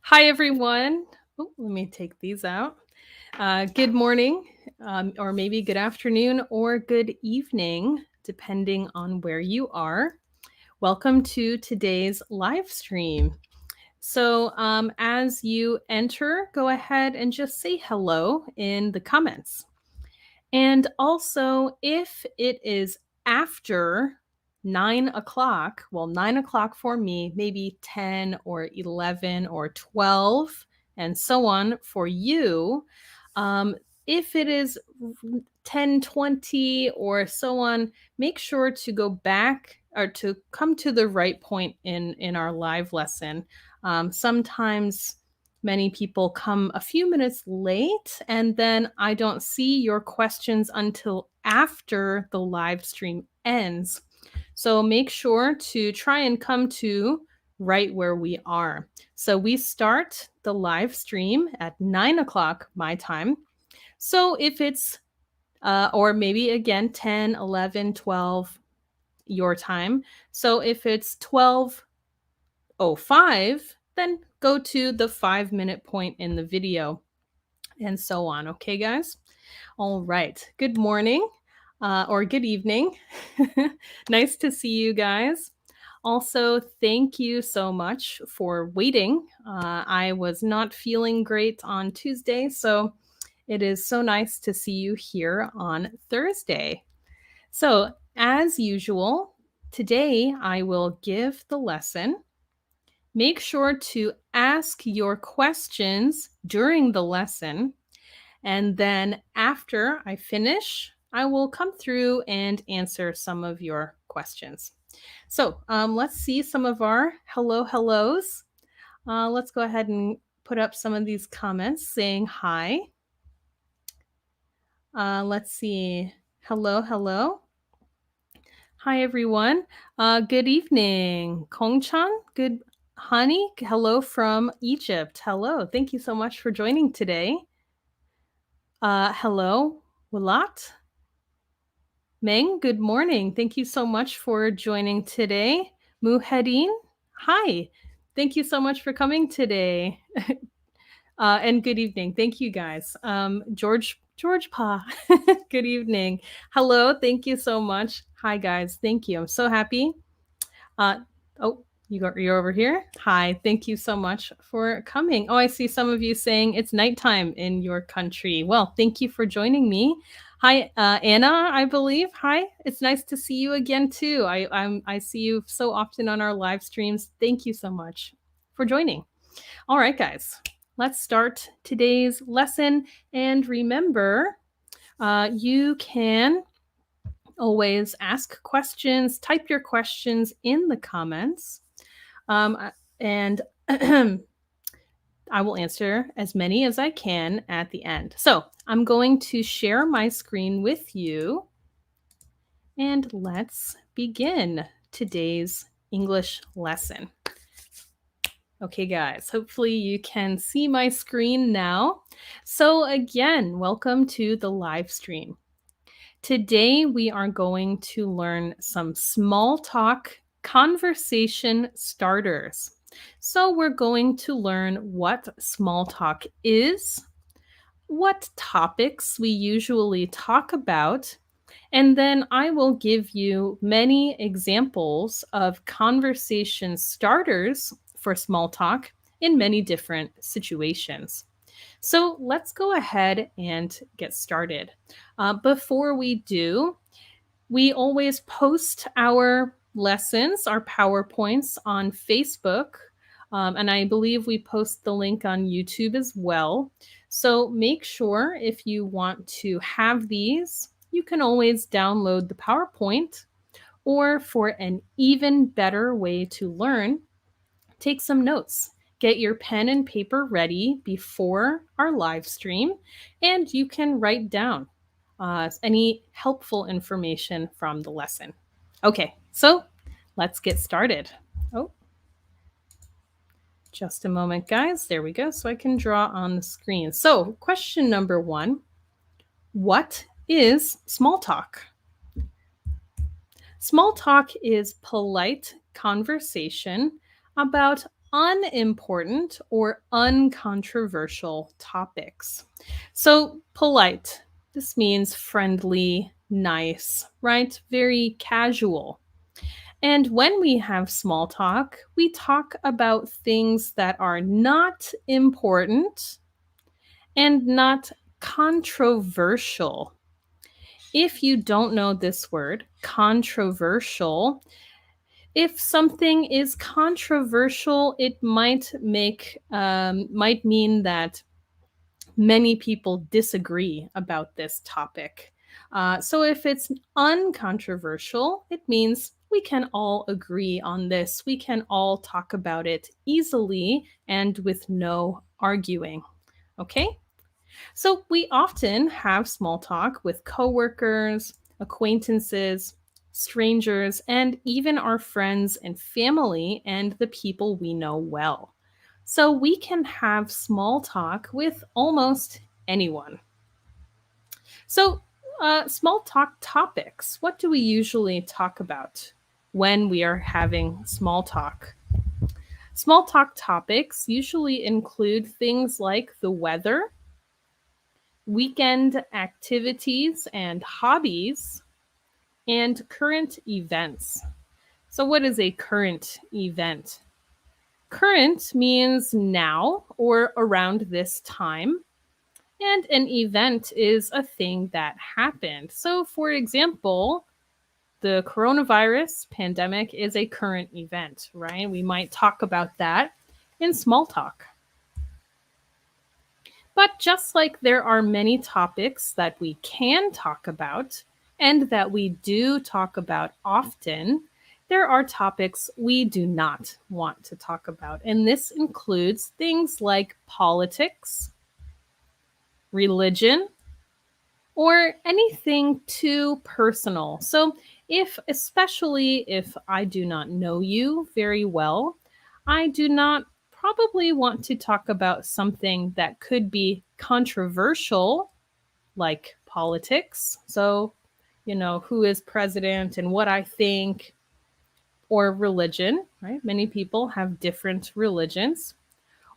Hi, everyone. Oh, let me take these out. Good morning, or maybe good afternoon, or good evening, depending on where you are. Welcome to today's live stream. So, as you enter, go ahead and just say hello in the comments. And also, if it is after 9 o'clock, well, 9 o'clock for me, maybe 10 or 11 or 12, and so on for you. Um, if it is 10:20 or so on, make sure to go back or to come to the right point in our live lesson. Sometimes many people come a few minutes late, and then I don't see your questions until after the live stream ends. So make sure to try and come to right where we are. So we start the live stream at 9 o'clock my time. So if it's, or maybe again, 10, 11, 12 your time. So if it's 12:05, then go to the 5 minute point in the video and so on. Okay, guys? All right. Good morning or good evening. Nice to see you guys. Also, thank you so much for waiting. I was not feeling great on Tuesday, so it is so nice to see you here on Thursday. So, as usual, today I will give the lesson. Make sure to ask your questions during the lesson. And then after I finish, I will come through and answer some of your questions. So let's see some of our hellos. Let's go ahead and put up some of these comments saying hi. Let's see. Hello. Hi, everyone. Good evening. Kongchan, good honey. Hello from Egypt. Hello. Thank you so much for joining today. Hello, Walat. Meng, good morning. Thank you so much for joining today. Muhedin, hi. Thank you so much for coming today. And good evening. Thank you, guys. George Pa, good evening. Hello. Thank you so much. Hi, guys. Thank you. I'm so happy. Uh, oh, you're over here. Hi. Thank you so much for coming. Oh, I see some of you saying it's nighttime in your country. Well, thank you for joining me. Hi, Anna, I believe. Hi, it's nice to see you again too. I see you so often on our live streams. Thank you so much for joining. All right, guys, let's start today's lesson. And remember, you can always ask questions, type your questions in the comments, and I will answer as many as I can at the end. So I'm going to share my screen with you, and let's begin today's English lesson. Okay, guys, hopefully you can see my screen now. So again, welcome to the live stream. Today we are going to learn some small talk conversation starters. So we're going to learn what small talk is, what topics we usually talk about, and then I will give you many examples of conversation starters for small talk in many different situations. So let's go ahead and get started. Before we do, we always post our lessons, our PowerPoints on Facebook. And I believe we post the link on YouTube as well. So make sure if you want to have these, you can always download the PowerPoint, or for an even better way to learn, take some notes. Get your pen and paper ready before our live stream, and you can write down any helpful information from the lesson. Okay, so let's get started. Oh, just a moment, guys. There we go. So I can draw on the screen. So, question number 1: what is small talk? Small talk is polite conversation about unimportant or uncontroversial topics. So, polite, this means friendly, nice, right? Very casual. And when we have small talk, we talk about things that are not important and not controversial. If you don't know this word, controversial, if something is controversial, it might mean that many people disagree about this topic. So if it's uncontroversial, it means we can all agree on this. We can all talk about it easily and with no arguing. Okay? So we often have small talk with coworkers, acquaintances, strangers, and even our friends and family and the people we know well. So we can have small talk with almost anyone. So, small talk topics. What do we usually talk about when we are having small talk? Small talk topics usually include things like the weather, weekend activities and hobbies, and current events. So, what is a current event? Current means now or around this time, and an event is a thing that happened. So, for example, the coronavirus pandemic is a current event, right? We might talk about that in small talk. But just like there are many topics that we can talk about and that we do talk about often, there are topics we do not want to talk about. And this includes things like politics, religion, or anything too personal. So, especially if I do not know you very well, I do not probably want to talk about something that could be controversial, like politics. So, who is president and what I think, or religion, right? Many people have different religions,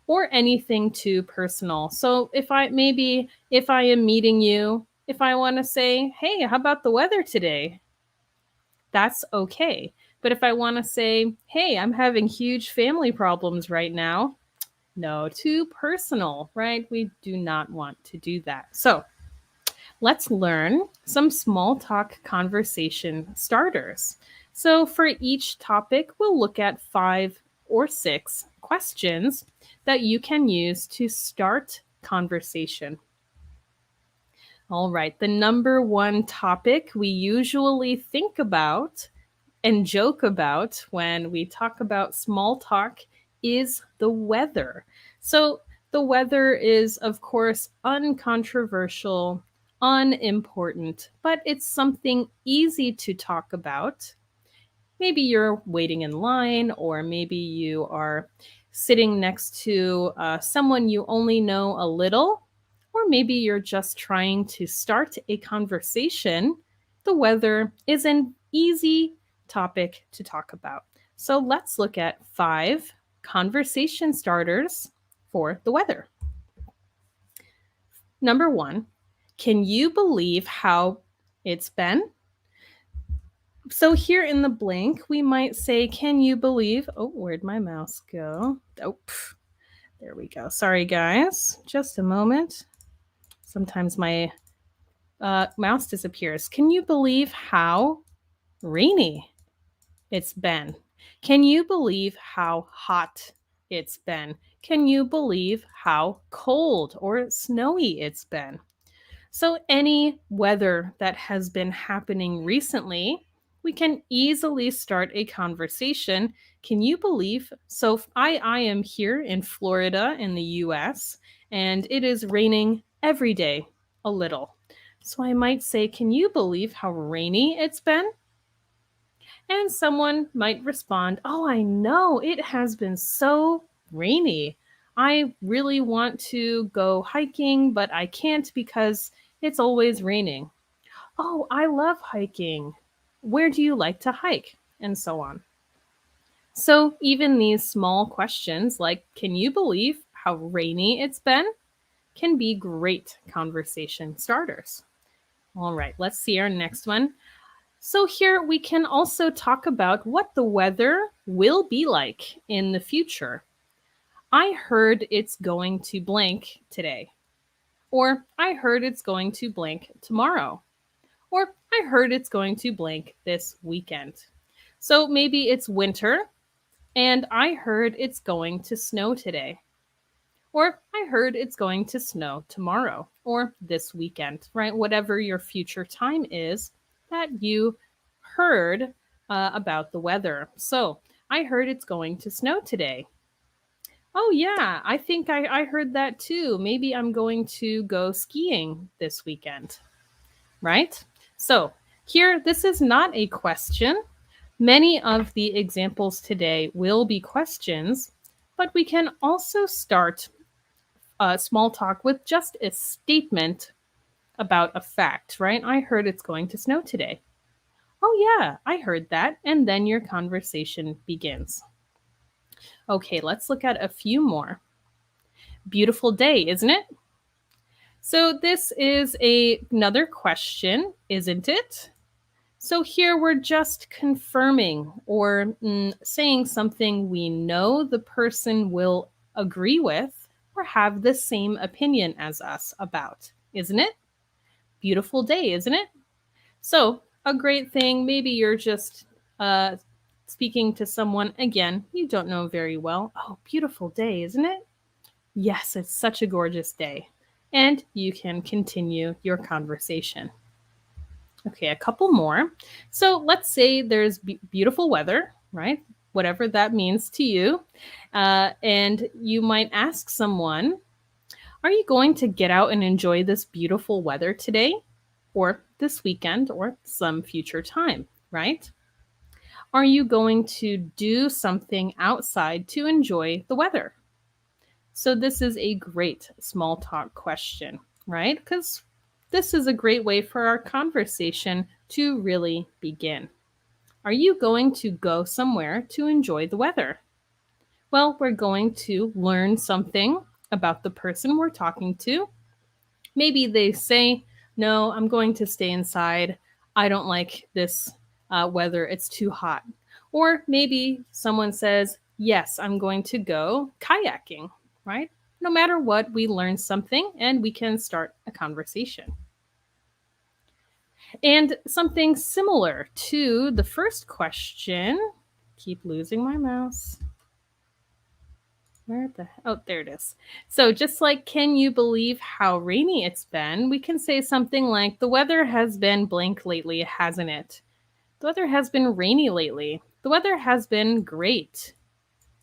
or anything too personal. So if I am meeting you, if I want to say, "Hey, how about the weather today?" That's okay. But if I want to say, "Hey, I'm having huge family problems right now," no, too personal, right? We do not want to do that. So, let's learn some small talk conversation starters. So, for each topic, we'll look at 5 or 6 questions that you can use to start conversation. All right, the number one topic we usually think about and joke about when we talk about small talk is the weather. So, the weather is, of course, uncontroversial, unimportant, but it's something easy to talk about. Maybe you're waiting in line, or maybe you are sitting next to someone you only know a little, or maybe you're just trying to start a conversation. The weather is an easy topic to talk about. So let's look at 5 conversation starters for the weather. Number 1, can you believe how it's been? So here in the blank, we might say, can you believe? Oh, where'd my mouse go? Oh, there we go. Sorry, guys. Just a moment. Sometimes my mouse disappears. Can you believe how rainy it's been? Can you believe how hot it's been? Can you believe how cold or snowy it's been? So, any weather that has been happening recently, we can easily start a conversation. Can you believe? So, I am here in Florida in the US, and it is raining every day a little. So, I might say, can you believe how rainy it's been? And someone might respond, "Oh, I know, it has been so rainy. I really want to go hiking, but I can't because it's always raining." "Oh, I love hiking. Where do you like to hike?" And so on. So, even these small questions like, can you believe how rainy it's been? Can be great conversation starters. All right, let's see our next one. So, here we can also talk about what the weather will be like in the future. I heard it's going to blank today. Or I heard it's going to blank tomorrow. Or I heard it's going to blank this weekend. So maybe it's winter and I heard it's going to snow today. Or I heard it's going to snow tomorrow or this weekend, right? Whatever your future time is that you heard about the weather. So I heard it's going to snow today. Oh, yeah, I think I heard that too. Maybe I'm going to go skiing this weekend, right? So here, this is not a question. Many of the examples today will be questions, but we can also start small talk with just a statement about a fact, right? I heard it's going to snow today. Oh, yeah, I heard that. And then your conversation begins. Okay, let's look at a few more. Beautiful day, isn't it? So this is another question, isn't it? So here we're just confirming or saying something we know the person will agree with or have the same opinion as us about, isn't it? Beautiful day, isn't it? So, a great thing, maybe you're just uh, speaking to someone again you don't know very well. Oh, beautiful day, isn't it? Yes, it's such a gorgeous day. And you can continue your conversation. Okay, a couple more. So let's say there's beautiful weather, right? Whatever that means to you. And you might ask someone, are you going to get out and enjoy this beautiful weather today, or this weekend, or some future time, right? Are you going to do something outside to enjoy the weather? So, this is a great small talk question, right? Because this is a great way for our conversation to really begin. Are you going to go somewhere to enjoy the weather? Well, we're going to learn something about the person we're talking to. Maybe they say, no, I'm going to stay inside. I don't like this weather. It's too hot. Or maybe someone says, yes, I'm going to go kayaking, right? No matter what, we learn something and we can start a conversation. And something similar to the first question, keep losing my mouse. Oh, there it is. So just like, can you believe how rainy it's been? We can say something like, the weather has been blank lately, hasn't it? The weather has been rainy lately. The weather has been great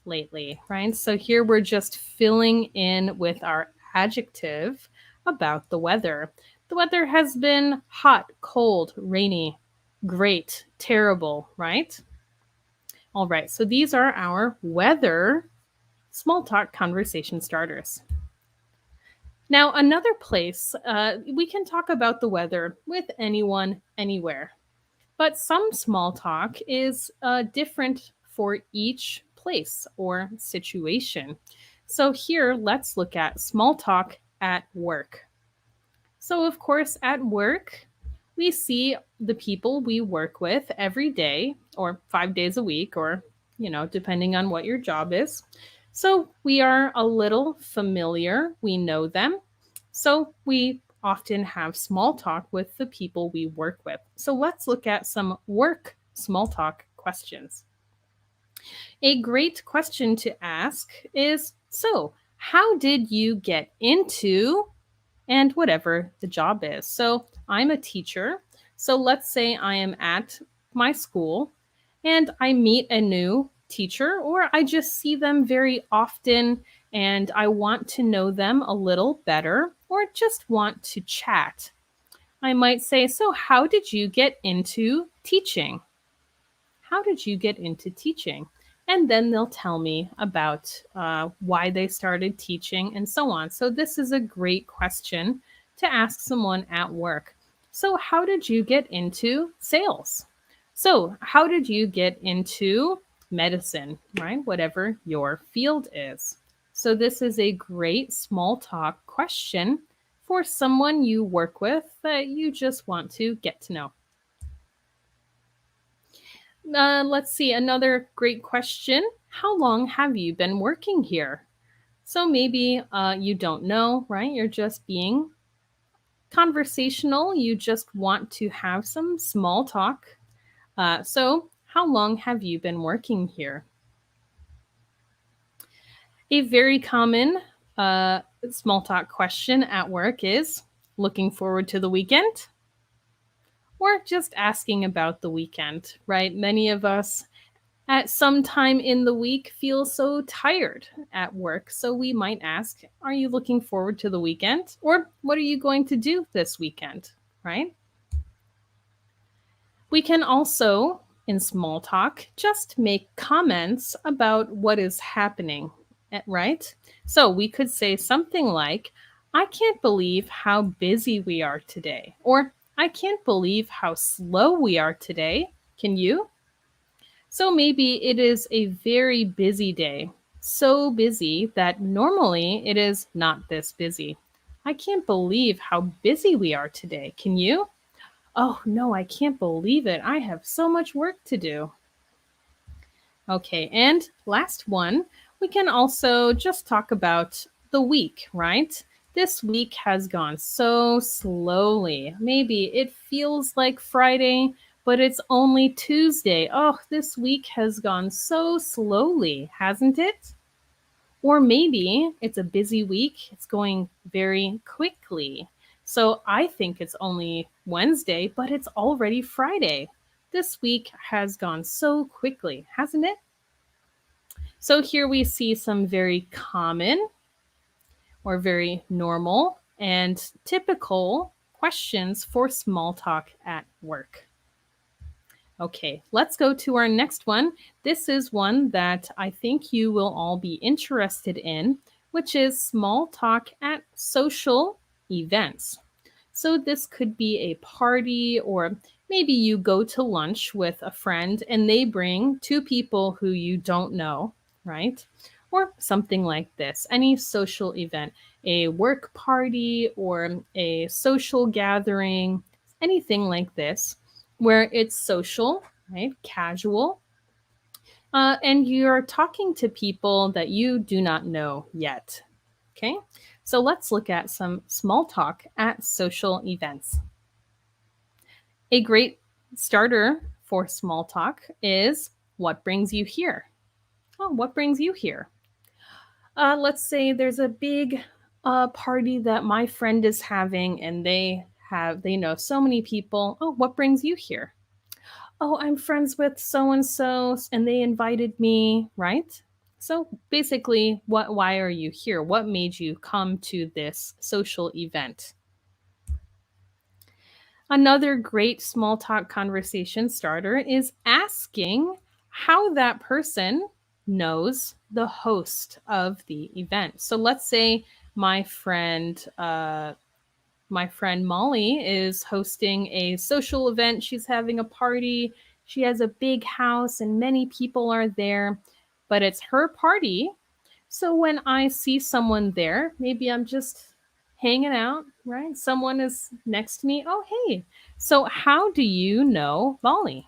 lately, right? So here we're just filling in with our adjective about the weather. The weather has been hot, cold, rainy, great, terrible, right? All right, so these are our weather small talk conversation starters. Now, another place we can talk about the weather with anyone, anywhere. But some small talk is different for each place or situation. So, here, let's look at small talk at work. So, of course, at work, we see the people we work with every day or 5 days a week, or, depending on what your job is. So, we are a little familiar, we know them. So, we often have small talk with the people we work with. So, let's look at some work small talk questions. A great question to ask is, so, how did you get into and whatever the job is? So I'm a teacher. So let's say I am at my school and I meet a new teacher, or I just see them very often and I want to know them a little better, or just want to chat. I might say, so how did you get into teaching? How did you get into teaching? And then they'll tell me about why they started teaching and so on. So, this is a great question to ask someone at work. So, how did you get into sales? So, how did you get into medicine, right? Whatever your field is. So this is a great small talk question for someone you work with that you just want to get to know. Let's see, another great question. How long have you been working here? So maybe you don't know, right? You're just being conversational. You just want to have some small talk. So, how long have you been working here? A very common small talk question at work is looking forward to the weekend or just asking about the weekend, right? Many of us at some time in the week feel so tired at work. So we might ask, are you looking forward to the weekend? Or what are you going to do this weekend, right? We can also, in small talk, just make comments about what is happening, right? So we could say something like, I can't believe how busy we are today. Or, I can't believe how slow we are today. Can you? So maybe it is a very busy day, so busy that normally it is not this busy. I can't believe how busy we are today. Can you? Oh, no, I can't believe it. I have so much work to do. Okay, and last one, we can also just talk about the week, right? This week has gone so slowly. Maybe it feels like Friday, but it's only Tuesday. Oh, this week has gone so slowly, hasn't it? Or maybe it's a busy week, it's going very quickly. So I think it's only Wednesday, but it's already Friday. This week has gone so quickly, hasn't it? So here we see some very common or very normal and typical questions for small talk at work. Okay, let's go to our next one. This is one that I think you will all be interested in, which is small talk at social events. So this could be a party, or maybe you go to lunch with a friend and they bring two people who you don't know, right? Or something like this. Any social event, a work party or a social gathering, anything like this, where it's social, right? Casual. And you're talking to people that you do not know yet. Okay, so let's look at some small talk at social events. A great starter for small talk is, what brings you here? Oh, what brings you here? Let's say there's a big party that my friend is having and they know so many people. Oh, what brings you here? Oh, I'm friends with so and so and they invited me, right? So basically, why are you here? What made you come to this social event? Another great small talk conversation starter is asking how that person knows the host of the event. So let's say my friend my friend Molly is hosting a social event. She's having a party. She has a big house and many people are there, but it's her party. So when I see someone there, maybe I'm just hanging out, right? Someone is next to me. Oh, hey. So how do you know Molly?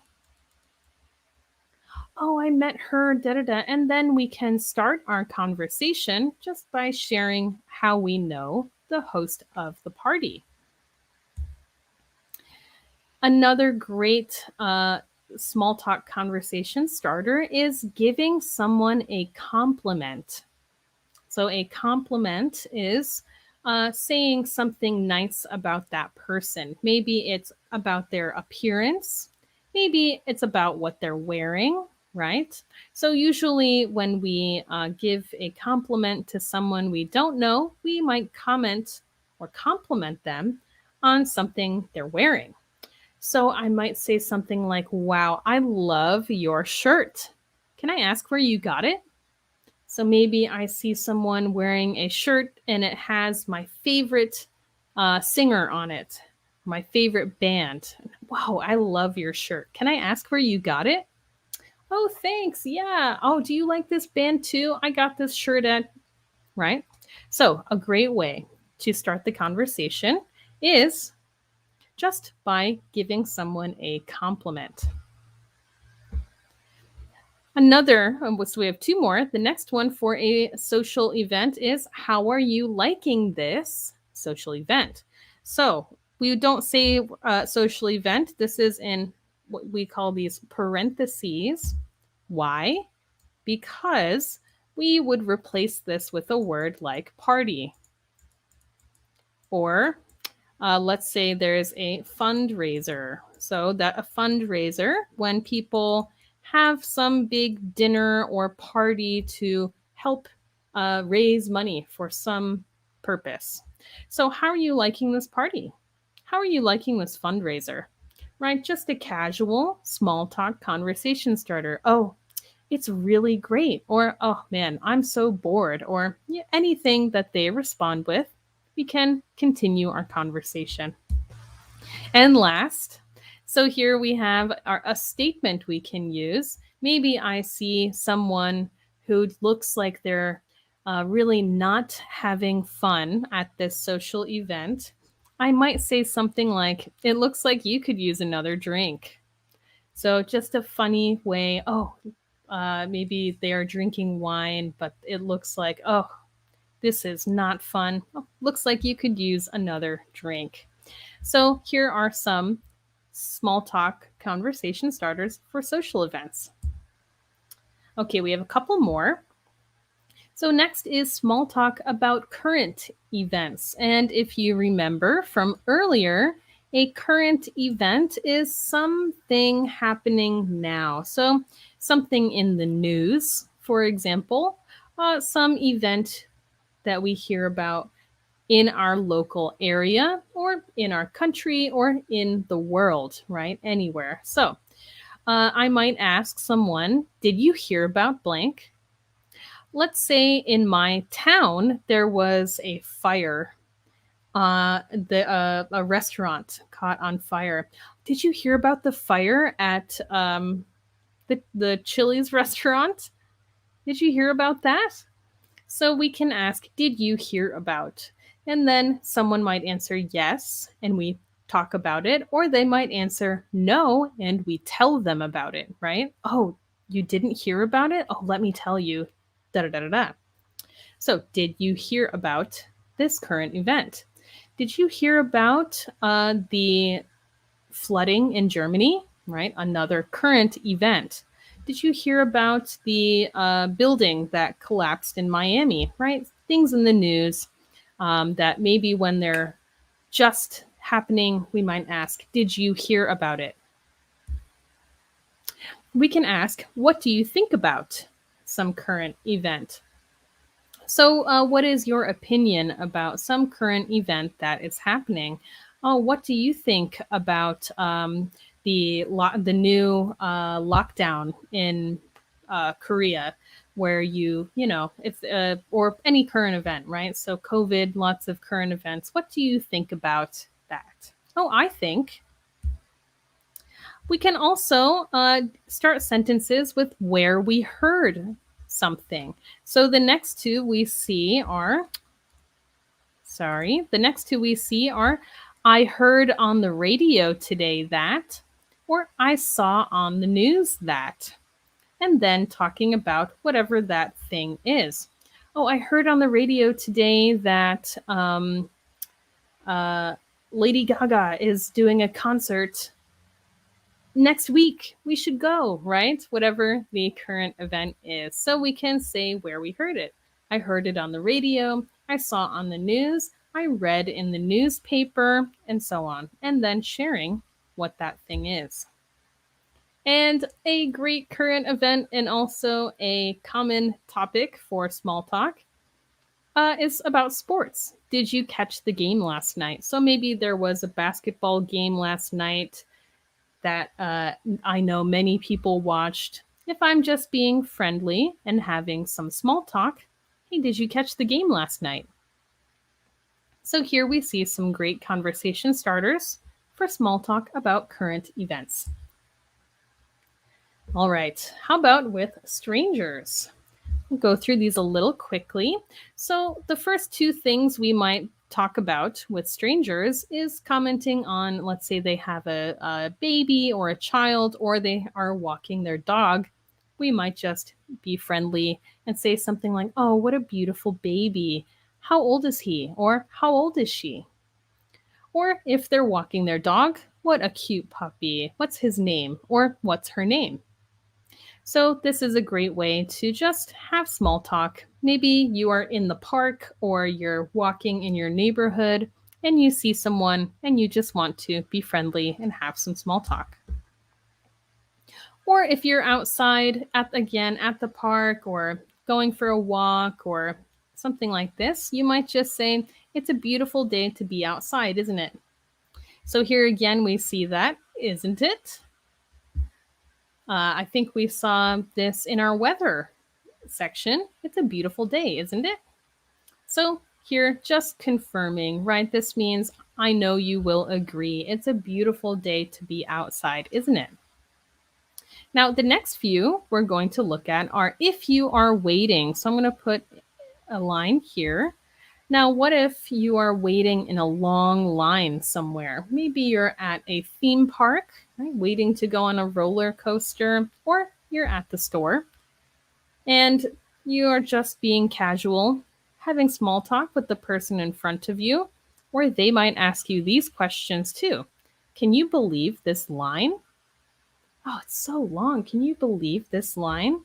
Oh, I met her, da da da. And then we can start our conversation just by sharing how we know the host of the party. Another great small talk conversation starter is giving someone a compliment. So, a compliment is saying something nice about that person. Maybe it's about their appearance, maybe it's about what they're wearing, right? So, usually, when we give a compliment to someone we don't know, we might comment or compliment them on something they're wearing. So I might say something like, wow, I love your shirt. Can I ask where you got it? So maybe I see someone wearing a shirt and it has my favorite singer on it, my favorite band. Wow, I love your shirt. Can I ask where you got it? Oh, thanks. Yeah. Oh, do you like this band too? I got this shirt at, right? So, a great way to start the conversation is just by giving someone a compliment. So we have two more. The next one for a social event is, how are you liking this social event? So we don't say social event. This is in what we call these parentheses. Why? Because we would replace this with a word like party. Or let's say there's a fundraiser. So that a fundraiser, when people have some big dinner or party to help raise money for some purpose. So how are you liking this party? How are you liking this fundraiser? Right? Just a casual, small talk conversation starter. Oh, it's really great. Or, oh man, I'm so bored. Or yeah, anything that they respond with, we can continue our conversation. And last, so here we have a statement we can use. Maybe I see someone who looks like they're really not having fun at this social event. I might say something like, it looks like you could use another drink. So just a funny way, oh, maybe they are drinking wine, but it looks like, oh, this is not fun. Oh, looks like you could use another drink. So here are some small talk conversation starters for social events. Okay, we have a couple more. So next is small talk about current events. And if you remember from earlier, a current event is something happening now. So something in the news, for example, some event that we hear about in our local area or in our country or in the world, right? Anywhere. So I might ask someone, did you hear about blank? Let's say in my town, there was a fire. A restaurant caught on fire. Did you hear about the fire at the Chili's restaurant? Did you hear about that? So we can ask, did you hear about? And then someone might answer yes, and we talk about it, or they might answer no, and we tell them about it, right? Oh, you didn't hear about it? Oh, let me tell you. Da da da da da. So, did you hear about this current event? Did you hear about the flooding in Germany? Right? Another current event. Did you hear about the building that collapsed in Miami? Right? Things in the news that maybe when they're just happening, we might ask, did you hear about it? We can ask, what do you think about some current event? So, what is your opinion about some current event that is happening? Oh, what do you think about the new lockdown in Korea, where it's or any current event, right? So, COVID, lots of current events. What do you think about that? Oh, I think we can also start sentences with where we heard something. So the next two we see are, I heard on the radio today that, or I saw on the news that, and then talking about whatever that thing is. Oh, I heard on the radio today that uh, Lady Gaga is doing a concert next week. We should go, right? Whatever the current event is. So we can say where we heard it. I heard it on the radio, I saw on the news, I read in the newspaper, and so on. And then sharing what that thing is. And a great current event and also a common topic for small talk is about sports. Did you catch the game last night? So maybe there was a basketball game last night that I know many people watched. If I'm just being friendly and having some small talk, hey, did you catch the game last night? So here we see some great conversation starters for small talk about current events. All right. How about with strangers? We'll go through these a little quickly. So, the first two things we might talk about with strangers is commenting on, let's say, they have a baby or a child, or they are walking their dog. We might just be friendly and say something like, "Oh, what a beautiful baby. How old is he?" Or "How old is she?" Or if they're walking their dog, "What a cute puppy. What's his name?" Or "What's her name?" So, this is a great way to just have small talk. Maybe you are in the park or you're walking in your neighborhood and you see someone and you just want to be friendly and have some small talk. Or if you're outside at the park or going for a walk or something like this, you might just say, "It's a beautiful day to be outside, isn't it?" So here again, we see that, isn't it? I think we saw this in our weather section. It's a beautiful day, isn't it? So here, just confirming, right? This means I know you will agree. It's a beautiful day to be outside, isn't it? Now, the next few we're going to look at are if you are waiting. So I'm going to put a line here. Now, what if you are waiting in a long line somewhere? Maybe you're at a theme park, right, waiting to go on a roller coaster, or you're at the store and you are just being casual, having small talk with the person in front of you, or they might ask you these questions too. Can you believe this line? Oh, it's so long. Can you believe this line?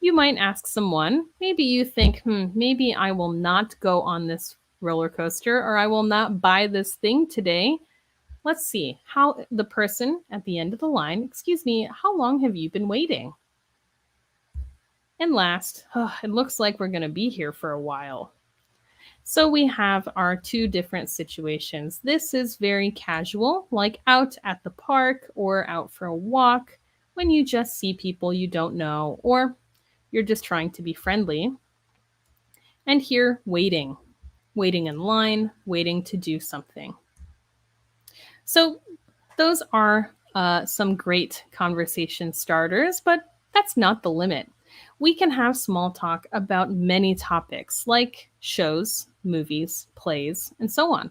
You might ask someone, maybe you think, maybe I will not go on this roller coaster or I will not buy this thing today. Let's see how the person at the end of the line, "Excuse me, how long have you been waiting?" And last, "Oh, it looks like we're going to be here for a while." So we have our two different situations. This is very casual, like out at the park or out for a walk when you just see people you don't know or you're just trying to be friendly. And here, waiting, waiting in line, waiting to do something. So those are some great conversation starters, but that's not the limit. We can have small talk about many topics like shows, movies, plays, and so on.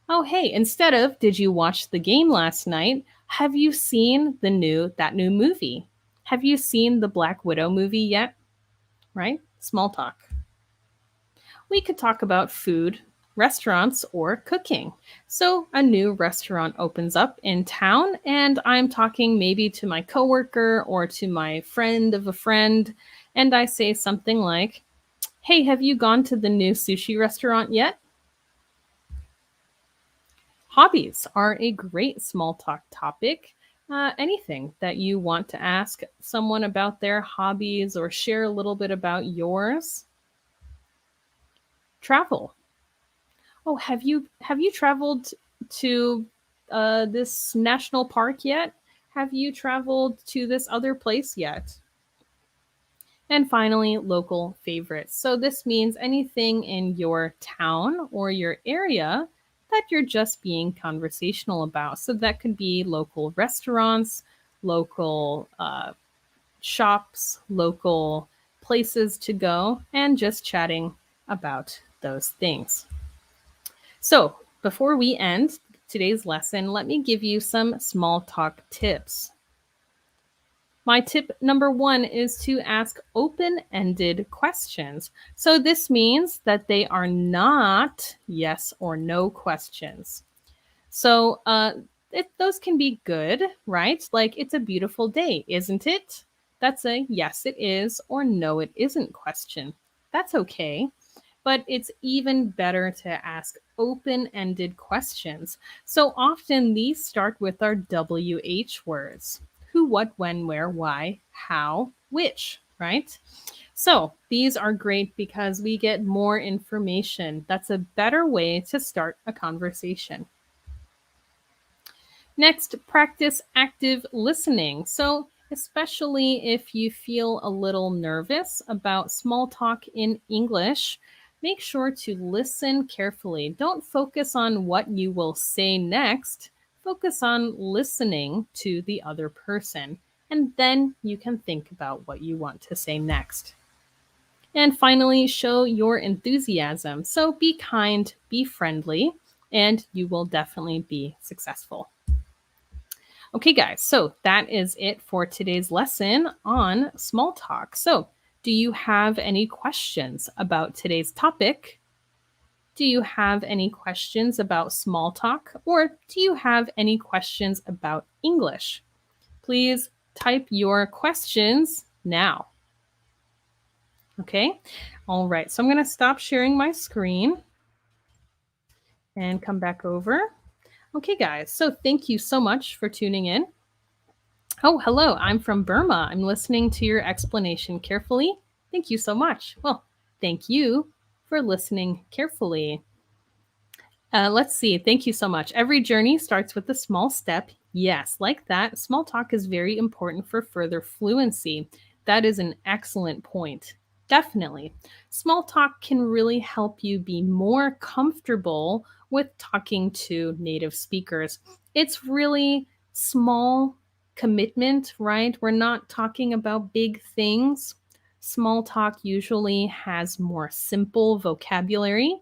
Oh, hey, instead of "Did you watch the game last night?" Have you seen that new movie? Have you seen the Black Widow movie yet? Right? Small talk. We could talk about food, restaurants, or cooking. So, a new restaurant opens up in town, and I'm talking maybe to my coworker or to my friend of a friend, and I say something like, "Hey, have you gone to the new sushi restaurant yet?" Hobbies are a great small talk topic. Anything that you want to ask someone about their hobbies or share a little bit about yours. Travel. Oh, have you traveled to this national park yet? Have you traveled to this other place yet? And finally, local favorites. So this means anything in your town or your area that you're just being conversational about. So that could be local restaurants, local shops, local places to go, and just chatting about those things. So, before we end today's lesson, let me give you some small talk tips. My tip number one is to ask open ended questions. So, this means that they are not yes or no questions. So, those can be good, right? Like, "It's a beautiful day, isn't it?" That's a yes, it is, or no, it isn't question. That's okay. But it's even better to ask open ended questions. So often these start with our WH words: who, what, when, where, why, how, which, right? So these are great because we get more information. That's a better way to start a conversation. Next, practice active listening. So, especially if you feel a little nervous about small talk in English, make sure to listen carefully. Don't focus on what you will say next. focus on listening to the other person, and then you can think about what you want to say next. And finally, show your enthusiasm. So be kind, be friendly, and you will definitely be successful. Okay, guys, so that is it for today's lesson on small talk. So, do you have any questions about today's topic? Do you have any questions about small talk? Or do you have any questions about English? Please type your questions now. Okay, all right, so I'm going to stop sharing my screen and come back over. Okay, guys, so thank you so much for tuning in. Oh, hello, I'm from Burma. I'm listening to your explanation carefully. Thank you so much. Well, thank you for listening carefully. Let's see. Thank you so much. Every journey starts with a small step. Yes, like that. Small talk is very important for further fluency. That is an excellent point. Definitely. Small talk can really help you be more comfortable with talking to native speakers. It's really small commitment, right? We're not talking about big things. Small talk usually has more simple vocabulary,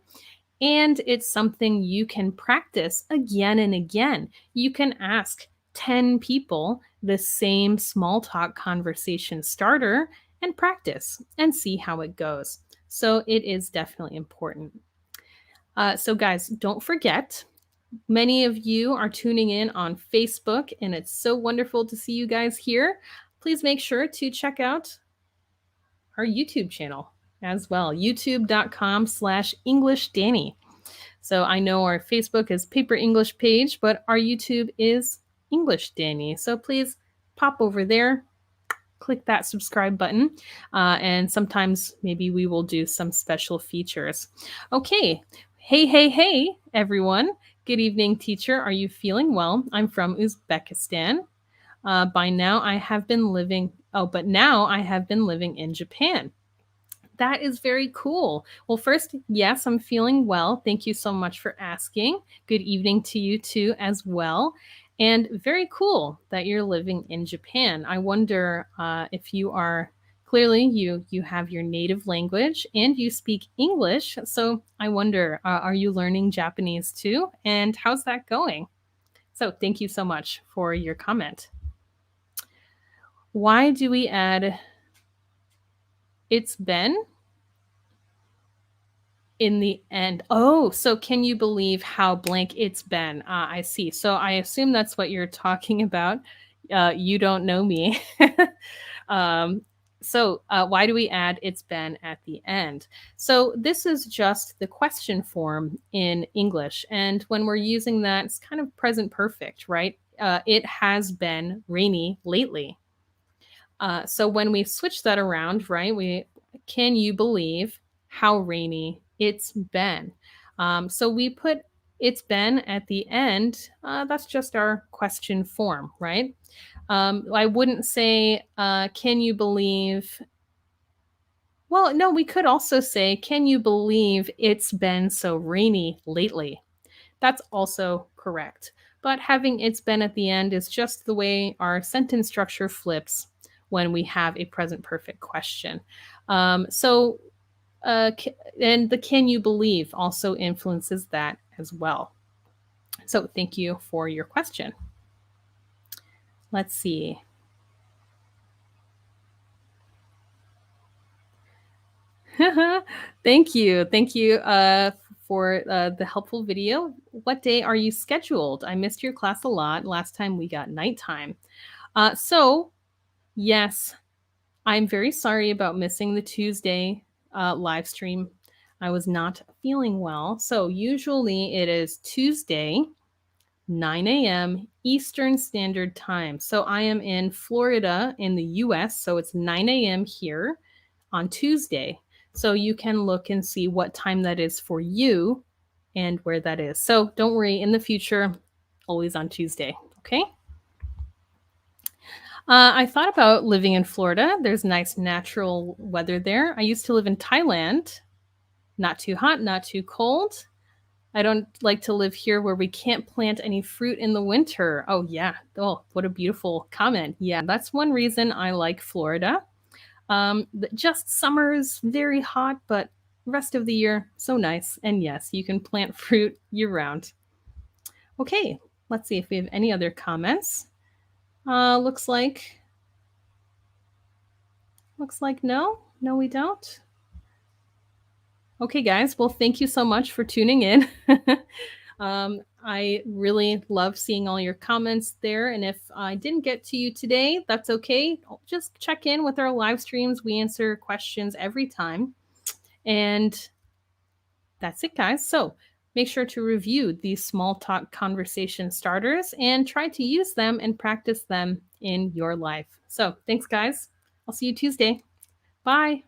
and it's something you can practice again and again. You can ask 10 people the same small talk conversation starter and practice and see how it goes. So it is definitely important. So, guys, don't forget, many of you are tuning in on Facebook, and it's so wonderful to see you guys here. Please make sure to check out our YouTube channel as well, youtube.com/English Danny. So I know our Facebook is Paper English page, but our YouTube is English Danny. So please pop over there, click that subscribe button, and sometimes maybe we will do some special features. Okay. Hey, hey, hey, everyone. Good evening, teacher. Are you feeling well? I'm from Uzbekistan. By now I have been living, but now I have been living in Japan. That is very cool. Well, first, yes, I'm feeling well. Thank you so much for asking. Good evening to you too, as well. And very cool that you're living in Japan. I wonder if you are clearly you have your native language and you speak English. So I wonder, are you learning Japanese too? And how's that going? So thank you so much for your comment. Why do we add it's been in the end? Oh, so can you believe how blank it's been? I see. So I assume that's what you're talking about. You don't know me. um, so why do we add it's been at the end? So this is just the question form in English. And when we're using that, it's kind of present perfect, right? It has been rainy lately. So when we switch that around, right, can you believe how rainy it's been? So we put it's been at the end. That's just our question form, right? I wouldn't say, can you believe? Well, no, we could also say, can you believe it's been so rainy lately? That's also correct. But having it's been at the end is just the way our sentence structure flips when we have a present perfect question. So, and the can you believe also influences that as well. So, thank you for your question. Let's see. Thank you. Thank you for the helpful video. What day are you scheduled? I missed your class a lot. Last time we got nighttime. So, yes, I'm very sorry about missing the Tuesday live stream. I was not feeling well. So, usually it is Tuesday, 9 a.m. Eastern Standard Time. So, I am in Florida in the US. So, it's 9 a.m. here on Tuesday. So you can look and see what time that is for you and where that is. So don't worry, in the future, always on Tuesday. Okay. I thought about living in Florida. There's nice natural weather there. I used to live in Thailand. Not too hot, not too cold. I don't like to live here where we can't plant any fruit in the winter. Oh, yeah. Oh, what a beautiful comment. Yeah, that's one reason I like Florida. Just summer's very hot, but rest of the year, so nice. And yes, you can plant fruit year round. Okay, let's see if we have any other comments. Looks like no, we don't. Okay, guys. Well, thank you so much for tuning in. I really love seeing all your comments there. And if I didn't get to you today, that's okay. Just check in with our live streams. We answer questions every time. And that's it, guys. So make sure to review these small talk conversation starters and try to use them and practice them in your life. So thanks, guys. I'll see you Tuesday. Bye.